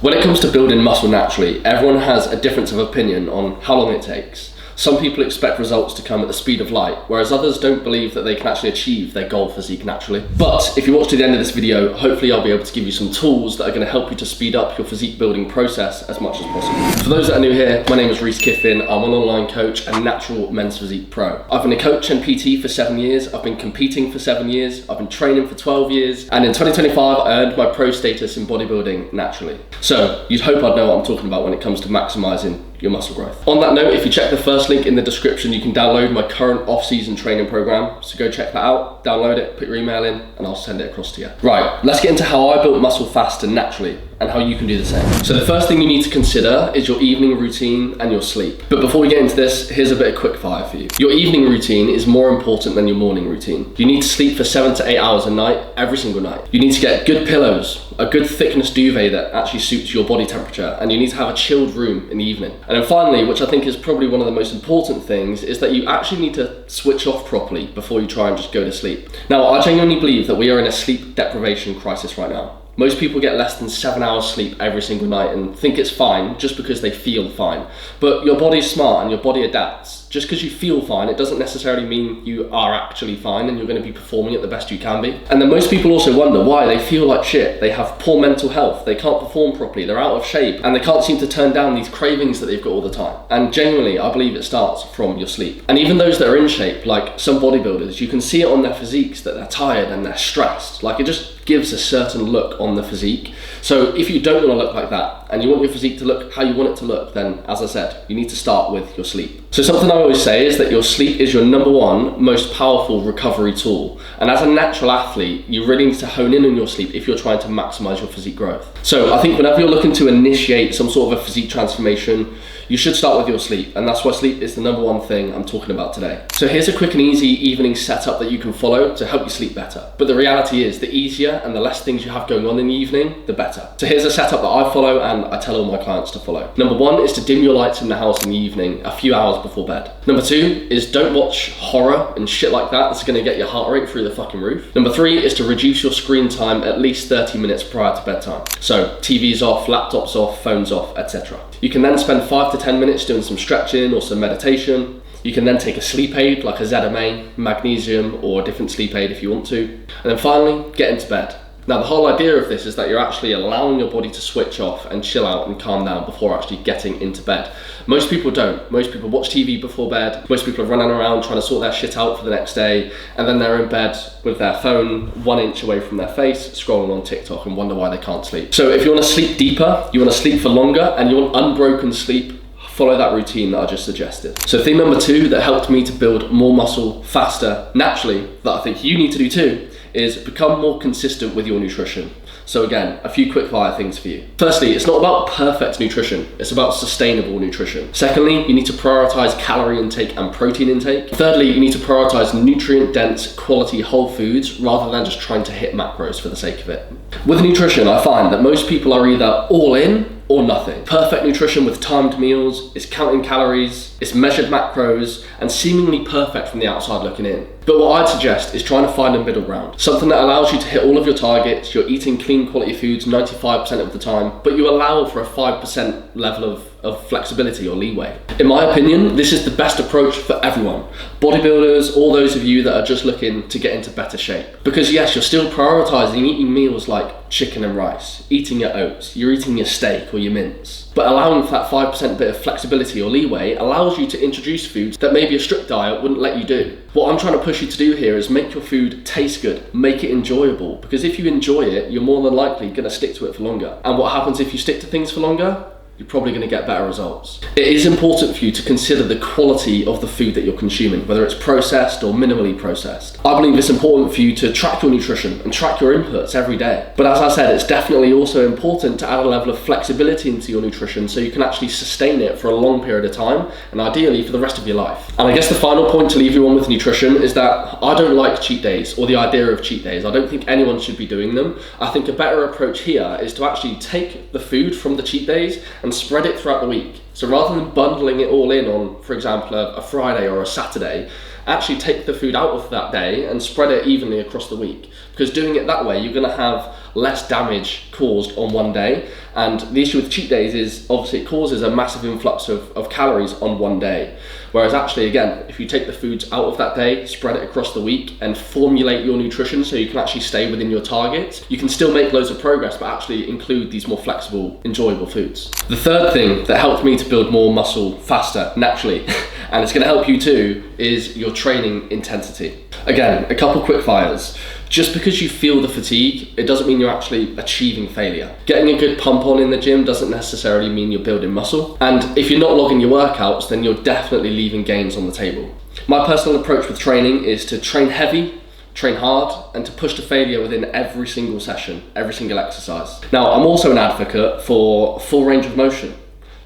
When it comes to building muscle naturally, everyone has a difference of opinion on how long it takes. Some people expect results to come at the speed of light, whereas others don't believe that they can actually achieve their goal physique naturally. But if you watch to the end of this video, hopefully I'll be able to give you some tools that are going to help you to speed up your physique building process as much as possible. For those that are new here, my name is Reese Kiffin. I'm an online coach and natural men's physique pro. I've been a coach and PT for 7 years. I've been competing for 7 years. I've been training for 12 years. And in 2025, I earned my pro status in bodybuilding naturally. So you'd hope I'd know what I'm talking about when it comes to maximizing your muscle growth. On that note, if you check the first link in the description, you can download my current off-season training program. So go check that out, download it, put your email in, and I'll send it across to you. Right, let's get into how I built muscle fast and naturally, and how you can do the same. So the first thing you need to consider is your evening routine and your sleep. But before we get into this, here's a bit of quick fire for you. Your evening routine is more important than your morning routine. You need to sleep for 7 to 8 hours a night, every single night. You need to get good pillows, a good thickness duvet that actually suits your body temperature, and you need to have a chilled room in the evening. And then finally, which I think is probably one of the most important things, is that you actually need to switch off properly before you try and just go to sleep. Now, I genuinely believe that we are in a sleep deprivation crisis right now. Most people get less than 7 hours sleep every single night and think it's fine just because they feel fine. But your body's smart and your body adapts. Just because you feel fine, it doesn't necessarily mean you are actually fine and you're going to be performing at the best you can be. And then most people also wonder why they feel like shit. They have poor mental health, they can't perform properly, they're out of shape, and they can't seem to turn down these cravings that they've got all the time. And genuinely, I believe it starts from your sleep. And even those that are in shape, like some bodybuilders, you can see it on their physiques that they're tired and they're stressed. Like, it just gives a certain look on the physique. So if you don't want to look like that and you want your physique to look how you want it to look, then as I said, you need to start with your sleep. So something I always say is that your sleep is your number one most powerful recovery tool. And as a natural athlete, you really need to hone in on your sleep if you're trying to maximize your physique growth. So I think whenever you're looking to initiate some sort of a physique transformation, you should start with your sleep, and that's why sleep is the number one thing I'm talking about today. So here's a quick and easy evening setup that you can follow to help you sleep better. But the reality is, the easier and the less things you have going on in the evening, the better. So here's a setup that I follow and I tell all my clients to follow. Number one is to dim your lights in the house in the evening a few hours before bed. Number two is don't watch horror and shit like that. That's gonna get your heart rate through the fucking roof. Number three is to reduce your screen time at least 30 minutes prior to bedtime. So TV's off, laptops off, phones off, etc. You can then spend 5 to 10 minutes doing some stretching or some meditation. You can then take a sleep aid like a ZMA, magnesium, or a different sleep aid if you want to. And then finally, get into bed. Now, the whole idea of this is that you're actually allowing your body to switch off and chill out and calm down before actually getting into bed. Most people don't. Most people watch TV before bed. Most people are running around trying to sort their shit out for the next day, and then they're in bed with their phone 1 inch away from their face, scrolling on TikTok, and wonder why they can't sleep. So if you want to sleep deeper, you want to sleep for longer, and you want unbroken sleep, follow that routine that I just suggested. So thing number two that helped me to build more muscle faster naturally, that I think you need to do too, is become more consistent with your nutrition. So again, a few quick fire things for you. Firstly, it's not about perfect nutrition, it's about sustainable nutrition. Secondly, you need to prioritize calorie intake and protein intake. Thirdly, you need to prioritize nutrient-dense, quality whole foods rather than just trying to hit macros for the sake of it. With nutrition, I find that most people are either all in or nothing. Perfect nutrition with timed meals, it's counting calories, it's measured macros, and seemingly perfect from the outside looking in. But what I'd suggest is trying to find a middle ground. Something that allows you to hit all of your targets, you're eating clean quality foods 95% of the time, but you allow for a 5% level of flexibility or leeway. In my opinion, this is the best approach for everyone. Bodybuilders, all those of you that are just looking to get into better shape. Because yes, you're still prioritizing eating meals like chicken and rice, eating your oats, you're eating your steak or your mince. But allowing for that 5% bit of flexibility or leeway allows you to introduce foods that maybe a strict diet wouldn't let you do. What I'm trying to push you to do here is make your food taste good, make it enjoyable, because if you enjoy it, you're more than likely gonna stick to it for longer. And what happens if you stick to things for longer? You're probably going to get better results. It is important for you to consider the quality of the food that you're consuming, whether it's processed or minimally processed. I believe it's important for you to track your nutrition and track your inputs every day. But as I said, it's definitely also important to add a level of flexibility into your nutrition so you can actually sustain it for a long period of time, and ideally for the rest of your life. And I guess the final point to leave you on with nutrition is that I don't like cheat days or the idea of cheat days. I don't think anyone should be doing them. I think a better approach here is to actually take the food from the cheat days and spread it throughout the week. So rather than bundling it all in on, for example, a Friday or a Saturday, actually take the food out of that day and spread it evenly across the week. Because doing it that way, you're going to have less damage caused on one day. And the issue with cheat days is obviously it causes a massive influx of calories on one day. Whereas actually, again, if you take the foods out of that day, spread it across the week and formulate your nutrition so you can actually stay within your targets, you can still make loads of progress, but actually include these more flexible, enjoyable foods. The third thing that helped me to build more muscle faster, naturally, and it's going to help you too, is your training intensity. Again, a couple quick fires. Just because you feel the fatigue, it doesn't mean you're actually achieving failure. Getting a good pump on in the gym doesn't necessarily mean you're building muscle. And if you're not logging your workouts, then you're definitely leaving gains on the table. My personal approach with training is to train heavy, train hard, and to push to failure within every single session, every single exercise. Now, I'm also an advocate for full range of motion,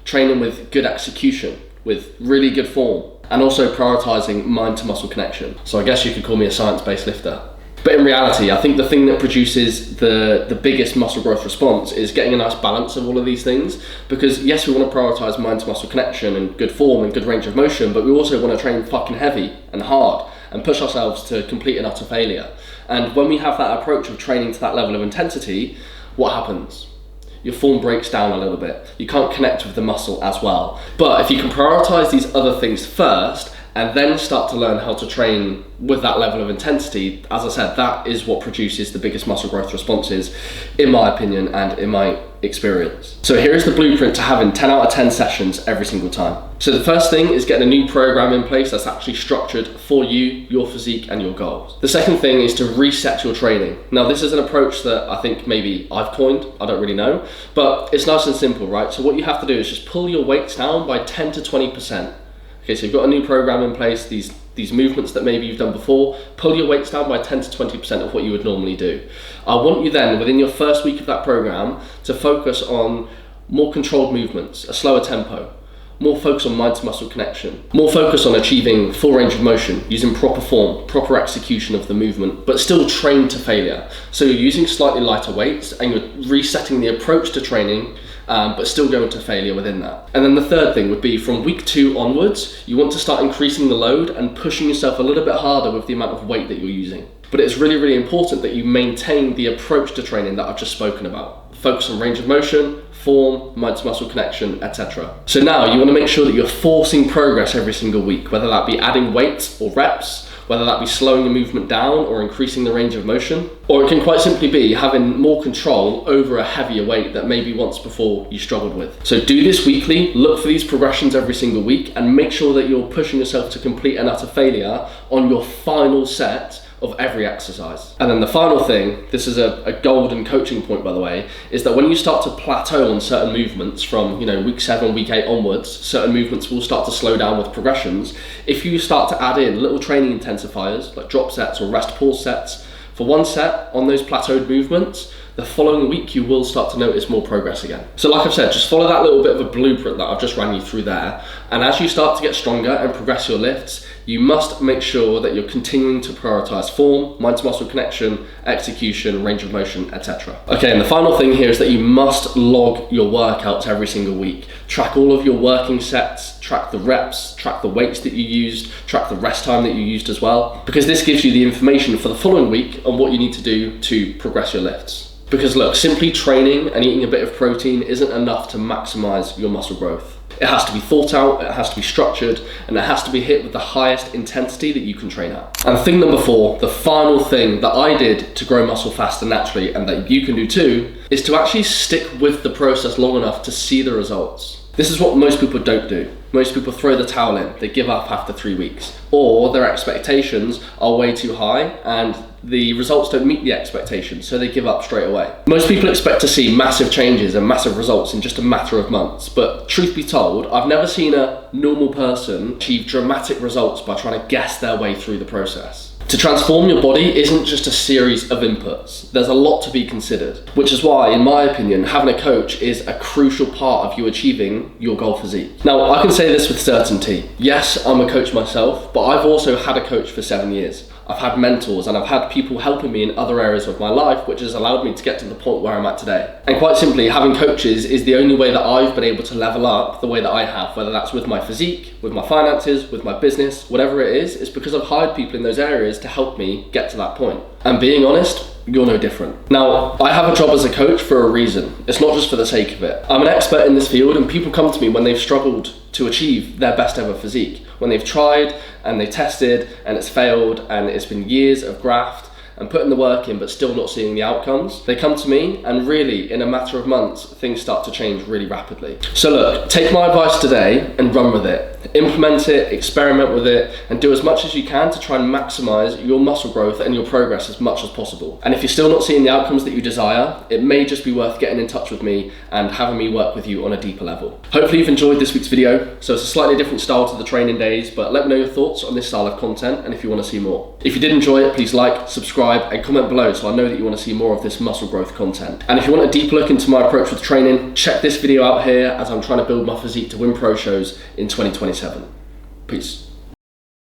training with good execution, with really good form, and also prioritizing mind to muscle connection. So I guess you could call me a science-based lifter. But in reality, I think the thing that produces the biggest muscle growth response is getting a nice balance of all of these things. Because yes, we want to prioritize mind to muscle connection and good form and good range of motion, but we also want to train fucking heavy and hard and push ourselves to complete and utter failure. And when we have that approach of training to that level of intensity, what happens? Your form breaks down a little bit. You can't connect with the muscle as well. But if you can prioritize these other things first, and then start to learn how to train with that level of intensity, as I said, that is what produces the biggest muscle growth responses, in my opinion and in my experience. So here is the blueprint to having 10 out of 10 sessions every single time. So the first thing is getting a new program in place that's actually structured for you, your physique and your goals. The second thing is to reset your training. Now this is an approach that I think maybe I've coined, I don't really know, but it's nice and simple, right? So what you have to do is just pull your weights down by 10 to 20%. Okay, so you've got a new program in place, these movements that maybe you've done before, pull your weights down by 10 to 20% of what you would normally do. I want you then, within your first week of that program, to focus on more controlled movements, a slower tempo, more focus on mind to muscle connection, more focus on achieving full range of motion, using proper form, proper execution of the movement, but still train to failure. So you're using slightly lighter weights and you're resetting the approach to training, but still going to failure within that. And then the third thing would be from week 2 onwards, you want to start increasing the load and pushing yourself a little bit harder with the amount of weight that you're using. But it's really, really important that you maintain the approach to training that I've just spoken about. Focus on range of motion, form, mind to muscle connection, etc. So now you want to make sure that you're forcing progress every single week, whether that be adding weights or reps, whether that be slowing the movement down or increasing the range of motion, or it can quite simply be having more control over a heavier weight that maybe once before you struggled with. So do this weekly, look for these progressions every single week, and make sure that you're pushing yourself to complete and utter failure on your final set of every exercise. And then the final thing, this is a golden coaching point by the way, is that when you start to plateau on certain movements from week 7, week 8 onwards, certain movements will start to slow down with progressions. If you start to add in little training intensifiers like drop sets or rest pause sets for one set on those plateaued movements, the following week you will start to notice more progress again. So like I've said, just follow that little bit of a blueprint that I've just ran you through there, and as you start to get stronger and progress your lifts, you must make sure that you're continuing to prioritize form, mind to muscle connection, execution, range of motion, etc. Okay, and the final thing here is that you must log your workouts every single week. Track all of your working sets, track the reps, track the weights that you used, track the rest time that you used as well, because this gives you the information for the following week on what you need to do to progress your lifts. Because look, simply training and eating a bit of protein isn't enough to maximize your muscle growth. It has to be thought out, it has to be structured, and it has to be hit with the highest intensity that you can train at. And thing number 4, the final thing that I did to grow muscle faster naturally, and that you can do too, is to actually stick with the process long enough to see the results. This is what most people don't do. Most people throw the towel in, they give up after 3 weeks, or their expectations are way too high and the results don't meet the expectations, so they give up straight away. Most people expect to see massive changes and massive results in just a matter of months, but truth be told, I've never seen a normal person achieve dramatic results by trying to guess their way through the process. To transform your body isn't just a series of inputs. There's a lot to be considered, which is why, in my opinion, having a coach is a crucial part of you achieving your goal physique. Now, I can say this with certainty. Yes, I'm a coach myself, but I've also had a coach for 7 years. I've had mentors and I've had people helping me in other areas of my life, which has allowed me to get to the point where I'm at today. And quite simply, having coaches is the only way that I've been able to level up the way that I have, whether that's with my physique, with my finances, with my business, whatever it is, it's because I've hired people in those areas to help me get to that point. And being honest, you're no different. Now, I have a job as a coach for a reason. It's not just for the sake of it. I'm an expert in this field, and people come to me when they've struggled to achieve their best ever physique, when they've tried and they tested and it's failed and it's been years of graft and putting the work in but still not seeing the outcomes. They come to me and really in a matter of months things start to change really rapidly. So look, take my advice today and run with it. Implement it, experiment with it, and do as much as you can to try and maximize your muscle growth and your progress as much as possible. And if you're still not seeing the outcomes that you desire, it may just be worth getting in touch with me and having me work with you on a deeper level. Hopefully you've enjoyed this week's video. So it's a slightly different style to the training days, but let me know your thoughts on this style of content and if you want to see more. If you did enjoy it, please like, subscribe, and comment below so I know that you want to see more of this muscle growth content. And if you want a deeper look into my approach with training, check this video out here as I'm trying to build my physique to win pro shows in 2027. Peace.